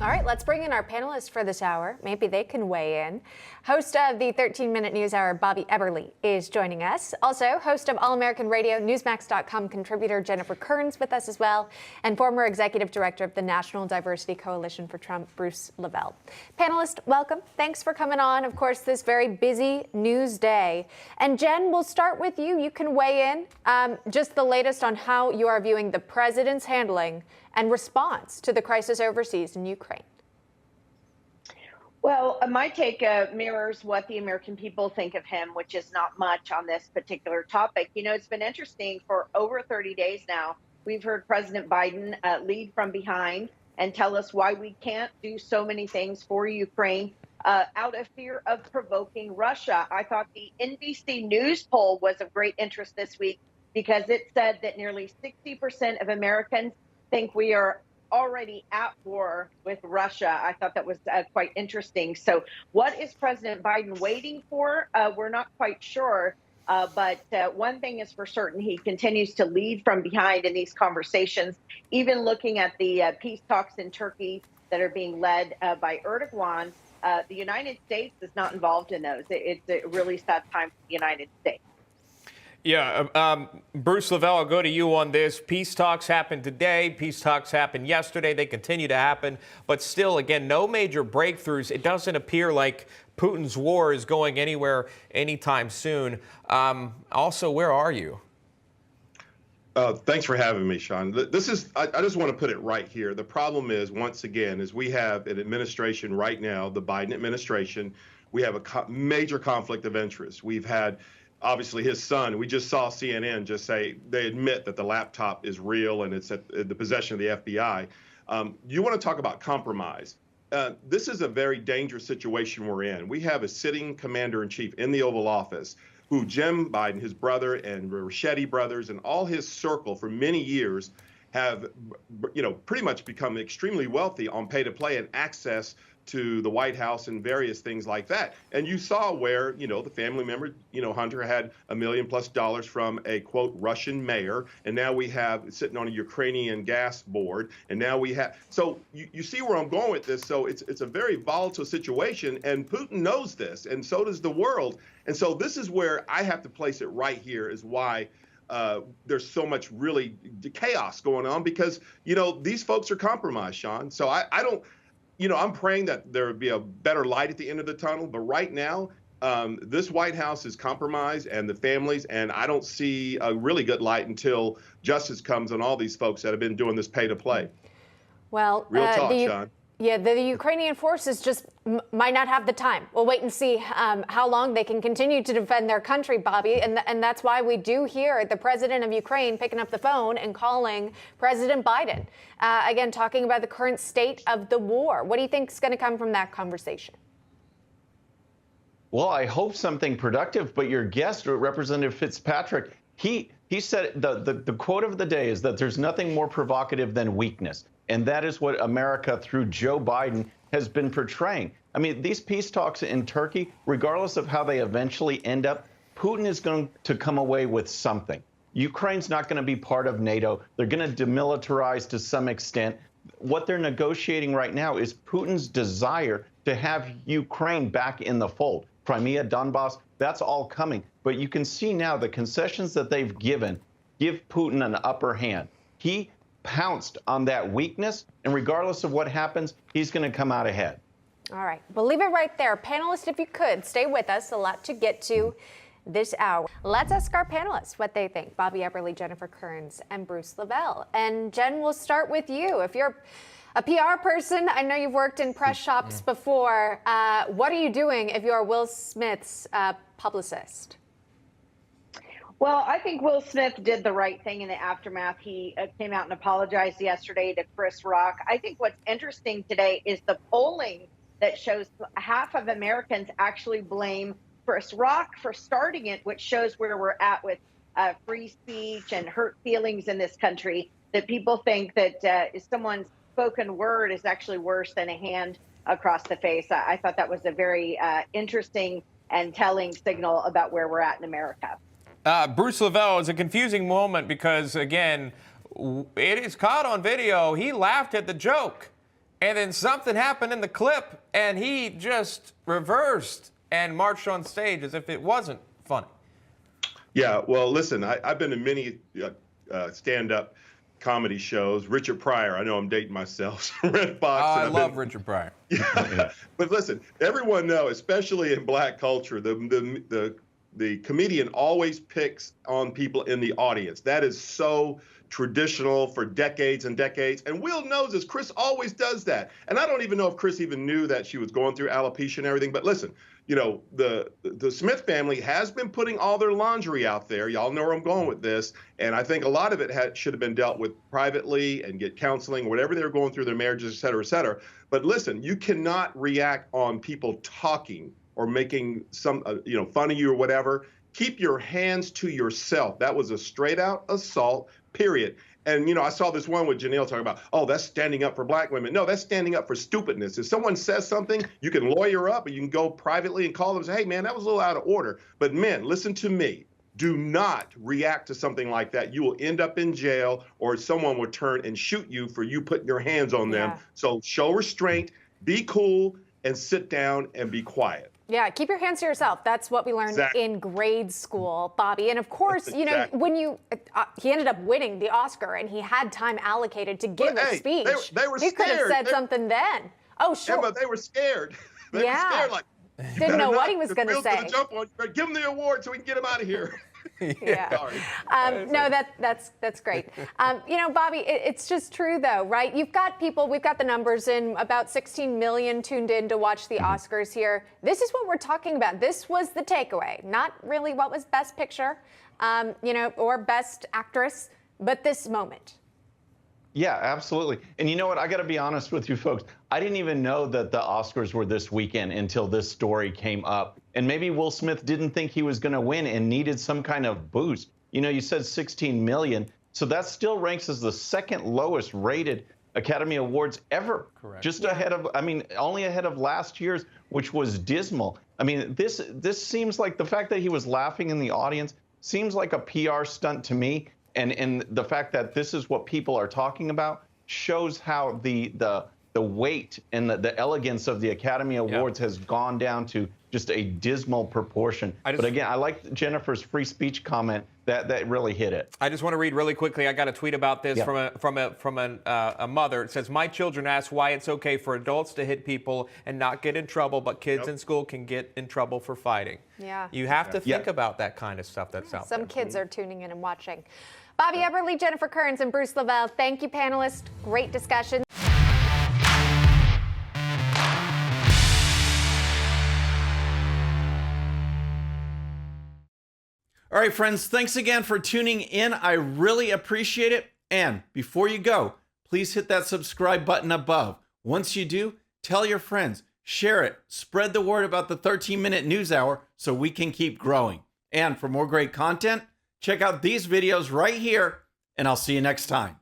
All right, let's bring in our panelists for this hour. Maybe they can weigh in. Host of the 13-minute news hour, Bobby Eberle, is joining us. Also, host of All American Radio, Newsmax.com contributor Jennifer Kearns with us as well, and former executive director of the National Diversity Coalition for Trump, Bruce Lavelle. Panelists, welcome. Thanks for coming on, of course, this very busy news day. And Jen, we'll start with you. You can weigh in just the latest on how you are viewing the president's handling and response to the crisis overseas in Ukraine. Well, my take mirrors what the American people think of him, which is not much on this particular topic. You know, it's been interesting for over 30 days now. We've heard President Biden lead from behind and tell us why we can't do so many things for Ukraine out of fear of provoking Russia. I thought the NBC News poll was of great interest this week because it said that nearly 60% of Americans think we are already at war with Russia. I thought that was quite interesting. So what is President Biden waiting for? We're not quite sure. But one thing is for certain, he continues to lead from behind in these conversations, even looking at the peace talks in Turkey that are being led by Erdogan. The United States is not involved in those. It's a really sad time for the United States. Yeah, Bruce Lavelle, I'll go to you on this. Peace talks happened today. Peace talks happened yesterday. They continue to happen. But still, again, no major breakthroughs. It doesn't appear like Putin's war is going anywhere anytime soon. Also, where are you? Thanks for having me, Sean. This is, I just want to put it right here. The problem is, once again, is we have an administration right now, the Biden administration. We have a major conflict of interest. We've had obviously his son, we just saw CNN just say they admit that the laptop is real and it's at the possession of the FBI. You want to talk about compromise. This is a very dangerous situation we're in. We have a sitting commander-in-chief in the Oval Office who Jim Biden, his brother, and Ricchetti brothers and all his circle for many years have, pretty much become extremely wealthy on pay-to-play and access to the White House and various things like that. And you saw where, the family member, Hunter had $1 million+ from a, quote, Russian mayor. And now we have sitting on a Ukrainian gas board. And now we have, so you see where I'm going with this. So it's a very volatile situation. And Putin knows this. And so does the world. And so this is where I have to place it right here is why there's so much really chaos going on because, these folks are compromised, Sean. So I don't, I'm praying that there would be a better light at the end of the tunnel. But right now, this White House is compromised and the families, and I don't see a really good light until justice comes on all these folks that have been doing this pay to play. Well, real talk, Sean. Yeah, the Ukrainian forces just might not have the time. We'll wait and see how long they can continue to defend their country, Bobby. And that's why we do hear the president of Ukraine picking up the phone and calling President Biden, again, talking about the current state of the war. What do you think is going to come from that conversation? Well, I hope something productive. But your guest, Representative Fitzpatrick, he said the quote of the day is that there's nothing more provocative than weakness. And that is what America, through Joe Biden, has been portraying. I mean, these peace talks in Turkey, regardless of how they eventually end up, Putin is going to come away with something. Ukraine's not going to be part of NATO. They're going to demilitarize to some extent. What they're negotiating right now is Putin's desire to have Ukraine back in the fold. Crimea, Donbass, that's all coming. But you can see now the concessions that they've given give Putin an upper hand. He pounced on that weakness, and regardless of what happens, he's going to come out ahead. All right. We'll leave it right there. Panelists, if you could, stay with us. A lot to get to this hour. Let's ask our panelists what they think. Bobby Eberle, Jennifer Kearns, and Bruce Lavelle. And Jen, we'll start with you. If you're a PR person, I know you've worked in press shops before. What are you doing if you're Will Smith's publicist? Well, I think Will Smith did the right thing in the aftermath. He came out and apologized yesterday to Chris Rock. I think what's interesting today is the polling that shows half of Americans actually blame Chris Rock for starting it, which shows where we're at with free speech and hurt feelings in this country, that people think that someone's spoken word is actually worse than a hand across the face. I thought that was a very interesting and telling signal about where we're at in America. Bruce Lavelle, is a confusing moment because, again, it is caught on video. He laughed at the joke. And then something happened in the clip, and he just reversed and marched on stage as if it wasn't funny. Yeah, well, listen, I've been to many stand-up comedy shows. Richard Pryor, I know I'm dating myself. Red Fox. I love Richard Pryor. Yeah. But listen, everyone knows, especially in black culture, the comedian always picks on people in the audience. That is so traditional for decades and decades. And Will knows this. Chris always does that. And I don't even know if Chris even knew that she was going through alopecia and everything. But listen, you know, the Smith family has been putting all their laundry out there. Y'all know where I'm going with this. And I think a lot of it should have been dealt with privately and get counseling, whatever they were going through, their marriages, et cetera, et cetera. But listen, you cannot react on people talking or making some, fun of you or whatever. Keep your hands to yourself. That was a straight out assault, period. And, I saw this one with Janelle talking about, oh, that's standing up for black women. No, that's standing up for stupidness. If someone says something, you can lawyer up, or you can go privately and call them and say, hey, man, that was a little out of order. But men, listen to me. Do not react to something like that. You will end up in jail, or someone will turn and shoot you for you putting your hands on them. So show restraint, be cool, and sit down and be quiet. Yeah, keep your hands to yourself. That's what we learned in grade school, Bobby. And of course, when he ended up winning the Oscar and he had time allocated to give a speech. They were he scared. Could have said something then. Oh, sure. Yeah, but they were scared. They were scared, like, didn't know what he was going to say. Jump on. Give him the award so we can get him out of here. Yeah. No, that's great. Bobby, it's just true though, right? We've got the numbers in, about 16 million tuned in to watch the Oscars here. This is what we're talking about. This was the takeaway, not really what was Best Picture, or Best Actress, but this moment. Yeah, absolutely. And you know what? I got to be honest with you folks. I didn't even know that the Oscars were this weekend until this story came up. And maybe Will Smith didn't think he was going to win and needed some kind of boost. You said 16 million. So that still ranks as the second lowest rated Academy Awards ever. Correct. Just ahead of, only ahead of last year's, which was dismal. This seems like the fact that he was laughing in the audience seems like a PR stunt to me. And the fact that this is what people are talking about shows how the weight and the elegance of the Academy Awards has gone down to just a dismal proportion. But again, I like Jennifer's free speech comment. That really hit it. I just want to read really quickly. I got a tweet about this from a mother. It says, my children ask why it's okay for adults to hit people and not get in trouble, but kids in school can get in trouble for fighting. Yeah. You have to think about that kind of stuff that's out there. Some kids are tuning in and watching. Bobby Eberle, Jennifer Kearns, and Bruce Lavelle, thank you, panelists. Great discussion. All right, friends, thanks again for tuning in. I really appreciate it. And before you go, please hit that subscribe button above. Once you do, tell your friends, share it, spread the word about the 13-minute news hour so we can keep growing. And for more great content, check out these videos right here, and I'll see you next time.